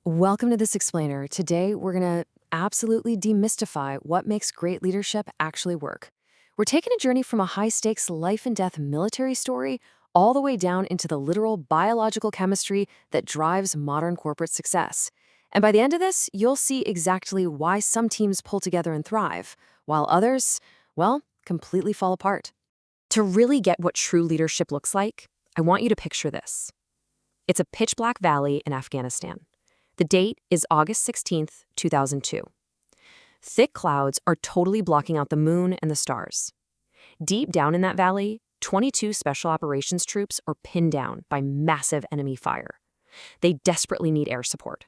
Welcome to This Explainer. Today, we're going to absolutely demystify what makes great leadership actually work. We're taking a journey from a high-stakes life and death military story all the way down into the literal biological chemistry that drives modern corporate success. And by the end of this, you'll see exactly why some teams pull together and thrive, while others, well, completely fall apart. To really get what true leadership looks like, I want you to picture this. It's a pitch-black valley in Afghanistan. The date is August 16th, 2002. Thick clouds are totally blocking out the moon and the stars. Deep down in that valley, 22 special operations troops are pinned down by massive enemy fire. They desperately need air support.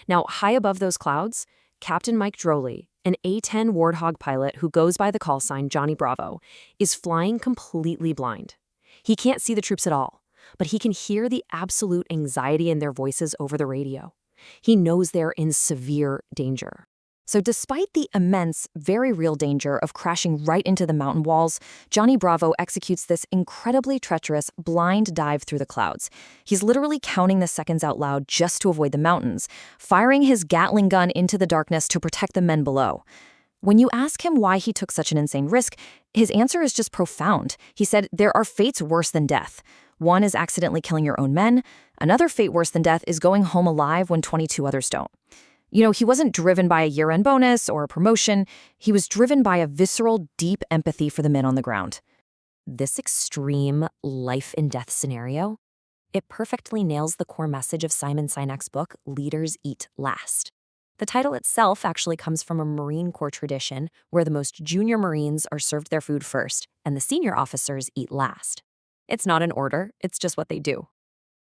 Now, high above those clouds, Captain Mike Drowley, an A-10 Warthog pilot who goes by the call sign Johnny Bravo, is flying completely blind. He can't see the troops at all, but he can hear the absolute anxiety in their voices over the radio. He knows they're in severe danger. So despite the immense, very real danger of crashing right into the mountain walls, Johnny Bravo executes this incredibly treacherous blind dive through the clouds. He's literally counting the seconds out loud just to avoid the mountains, firing his Gatling gun into the darkness to protect the men below. When you ask him why he took such an insane risk, his answer is just profound. He said, "There are fates worse than death. One is accidentally killing your own men. Another fate worse than death is going home alive when 22 others don't." He wasn't driven by a year-end bonus or a promotion. He was driven by a visceral, deep empathy for the men on the ground. This extreme life-and-death scenario, it perfectly nails the core message of Simon Sinek's book, Leaders Eat Last. The title itself actually comes from a Marine Corps tradition where the most junior Marines are served their food first and the senior officers eat last. It's not an order, it's just what they do.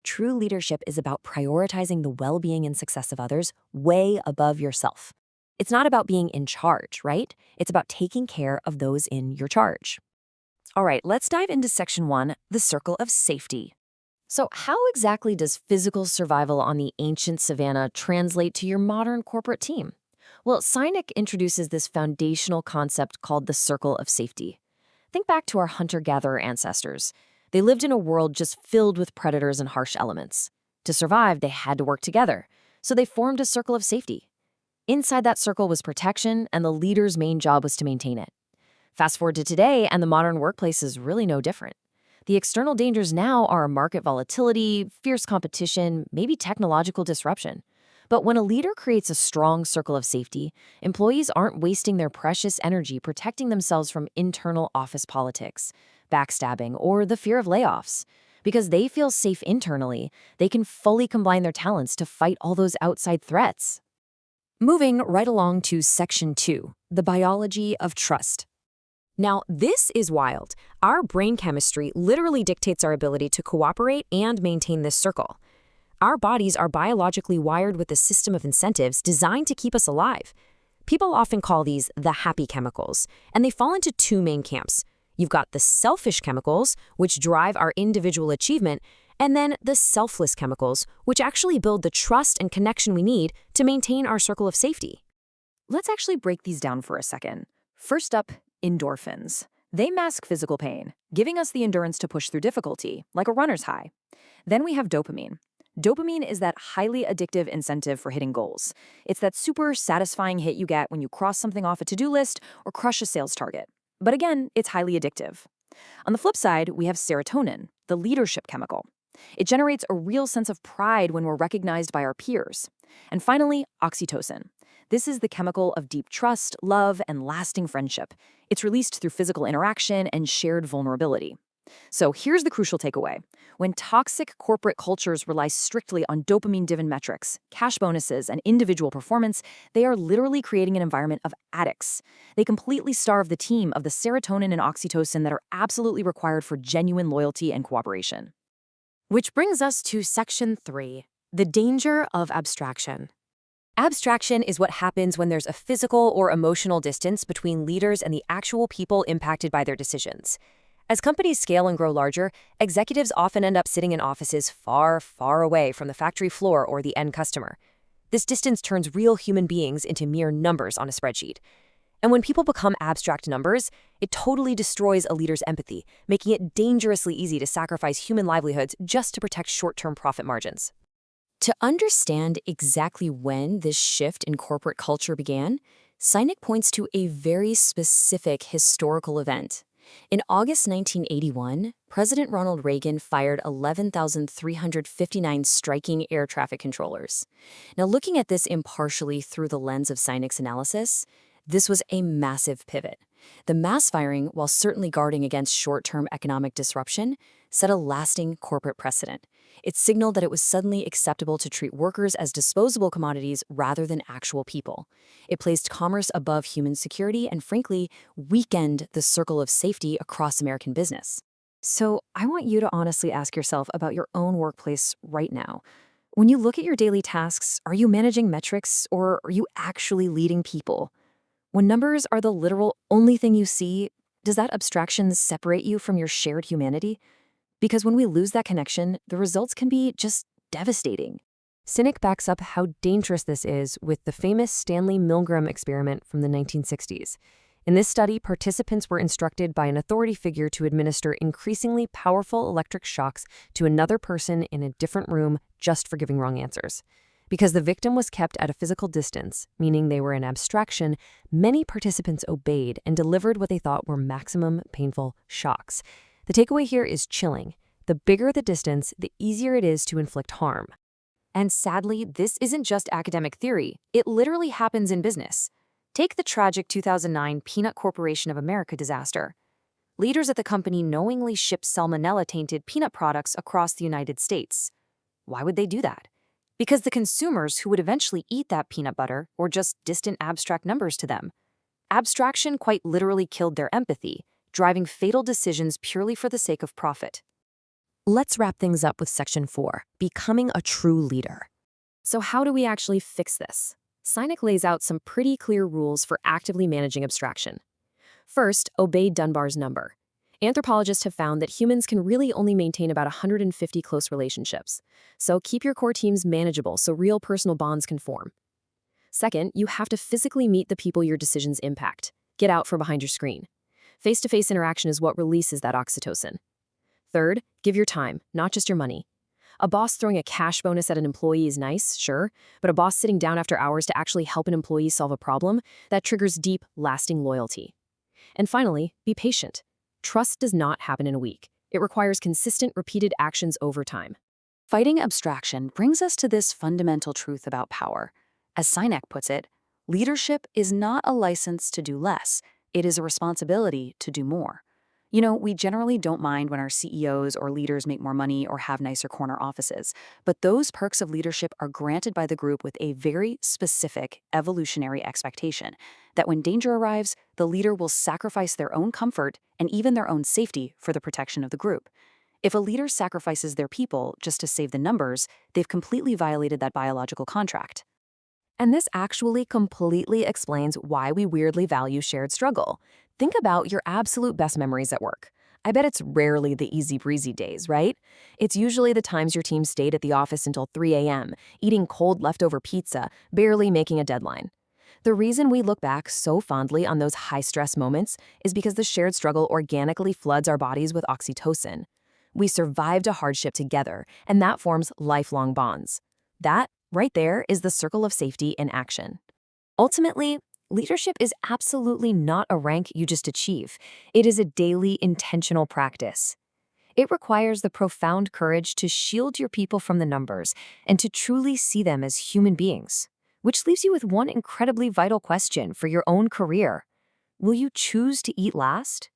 True leadership is about prioritizing the well-being and success of others way above yourself. It's not about being in charge, right? It's about taking care of those in your charge. All right, let's dive into Section 1, the circle of safety. So how exactly does physical survival on the ancient savanna translate to your modern corporate team? Well, Sinek introduces this foundational concept called the circle of safety. Think back to our hunter-gatherer ancestors. They lived in a world just filled with predators and harsh elements. To survive, they had to work together, so they formed a circle of safety. Inside that circle was protection, and the leader's main job was to maintain it. Fast forward to today, and the modern workplace is really no different. The external dangers now are market volatility, fierce competition, maybe technological disruption. But when a leader creates a strong circle of safety, employees aren't wasting their precious energy protecting themselves from internal office politics, backstabbing, or the fear of layoffs. Because they feel safe internally, they can fully combine their talents to fight all those outside threats. Moving right along to Section 2, the biology of trust. Now, this is wild. Our brain chemistry literally dictates our ability to cooperate and maintain this circle. Our bodies are biologically wired with a system of incentives designed to keep us alive. People often call these the happy chemicals, and they fall into two main camps. You've got the selfish chemicals, which drive our individual achievement, and then the selfless chemicals, which actually build the trust and connection we need to maintain our circle of safety. Let's actually break these down for a second. First up, endorphins. They mask physical pain, giving us the endurance to push through difficulty, like a runner's high. Then we have dopamine. Dopamine is that highly addictive incentive for hitting goals. It's that super satisfying hit you get when you cross something off a to-do list or crush a sales target. But again, it's highly addictive. On the flip side, we have serotonin, the leadership chemical. It generates a real sense of pride when we're recognized by our peers. And finally, oxytocin. This is the chemical of deep trust, love, and lasting friendship. It's released through physical interaction and shared vulnerability. So here's the crucial takeaway. When toxic corporate cultures rely strictly on dopamine-driven metrics, cash bonuses, and individual performance, they are literally creating an environment of addicts. They completely starve the team of the serotonin and oxytocin that are absolutely required for genuine loyalty and cooperation. Which brings us to Section 3, the danger of abstraction. Abstraction is what happens when there's a physical or emotional distance between leaders and the actual people impacted by their decisions. As companies scale and grow larger, executives often end up sitting in offices far, far away from the factory floor or the end customer. This distance turns real human beings into mere numbers on a spreadsheet. And when people become abstract numbers, it totally destroys a leader's empathy, making it dangerously easy to sacrifice human livelihoods just to protect short-term profit margins. To understand exactly when this shift in corporate culture began, Sinek points to a very specific historical event. In August 1981, President Ronald Reagan fired 11,359 striking air traffic controllers. Now, looking at this impartially through the lens of Sinek's analysis, this was a massive pivot. The mass firing, while certainly guarding against short-term economic disruption, set a lasting corporate precedent. It signaled that it was suddenly acceptable to treat workers as disposable commodities rather than actual people. It placed commerce above human security and, frankly, weakened the circle of safety across American business. So, I want you to honestly ask yourself about your own workplace right now. When you look at your daily tasks, are you managing metrics or are you actually leading people? When numbers are the literal only thing you see, does that abstraction separate you from your shared humanity? Because when we lose that connection, the results can be just devastating. Sinek backs up how dangerous this is with the famous Stanley Milgram experiment from the 1960s. In this study, participants were instructed by an authority figure to administer increasingly powerful electric shocks to another person in a different room just for giving wrong answers. Because the victim was kept at a physical distance, meaning they were an abstraction, many participants obeyed and delivered what they thought were maximum painful shocks. The takeaway here is chilling. The bigger the distance, the easier it is to inflict harm. And sadly, this isn't just academic theory. It literally happens in business. Take the tragic 2009 Peanut Corporation of America disaster. Leaders at the company knowingly shipped salmonella-tainted peanut products across the United States. Why would they do that? Because the consumers who would eventually eat that peanut butter were just distant abstract numbers to them. Abstraction quite literally killed their empathy, driving fatal decisions purely for the sake of profit. Let's wrap things up with Section 4, Becoming a True Leader. So how do we actually fix this? Sinek lays out some pretty clear rules for actively managing abstraction. First, obey Dunbar's number. Anthropologists have found that humans can really only maintain about 150 close relationships. So keep your core teams manageable so real personal bonds can form. Second, you have to physically meet the people your decisions impact. Get out from behind your screen. Face-to-face interaction is what releases that oxytocin. Third, give your time, not just your money. A boss throwing a cash bonus at an employee is nice, sure, but a boss sitting down after hours to actually help an employee solve a problem, that triggers deep, lasting loyalty. And finally, be patient. Trust does not happen in a week. It requires consistent, repeated actions over time. Fighting abstraction brings us to this fundamental truth about power. As Sinek puts it, leadership is not a license to do less. It is a responsibility to do more. You know, we generally don't mind when our CEOs or leaders make more money or have nicer corner offices, but those perks of leadership are granted by the group with a very specific evolutionary expectation that when danger arrives, the leader will sacrifice their own comfort and even their own safety for the protection of the group. If a leader sacrifices their people just to save the numbers, they've completely violated that biological contract. And this actually completely explains why we weirdly value shared struggle. Think about your absolute best memories at work. I bet it's rarely the easy-breezy days, right? It's usually the times your team stayed at the office until 3 a.m., eating cold leftover pizza, barely making a deadline. The reason we look back so fondly on those high-stress moments is because the shared struggle organically floods our bodies with oxytocin. We survived a hardship together, and that forms lifelong bonds. That, right there, is the circle of safety in action. Ultimately, leadership is absolutely not a rank you just achieve. It is a daily, intentional practice. It requires the profound courage to shield your people from the numbers and to truly see them as human beings. Which leaves you with one incredibly vital question for your own career. Will you choose to eat last?